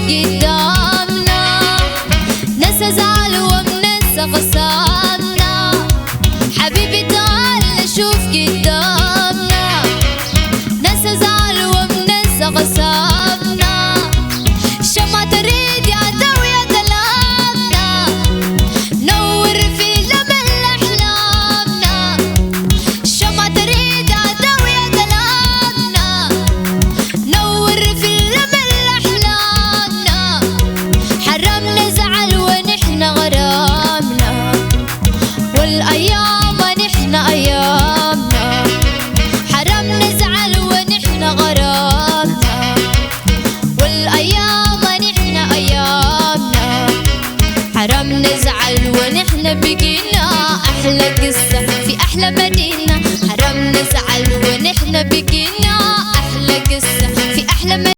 قدامنا، ننسى زعل ومننسى غصابنا. حبيبي تعال نشوف قدامنا، ننسى زعل ومننسى غصابنا. شمعة تريد يا عدو يا كلامنا، نور في لمن أحلامنا. شمعة تريد يا عدو يا كلامنا، نور في لمن أحلامنا. حرام نزعل ونحن غرامنا، والأيام نحن أيامنا. حرام نزعل ونحن غرامنا، والأيام نحن أيامنا. حرام نزعل ونحن بقينا أحلى قصة في أحلى مدينة.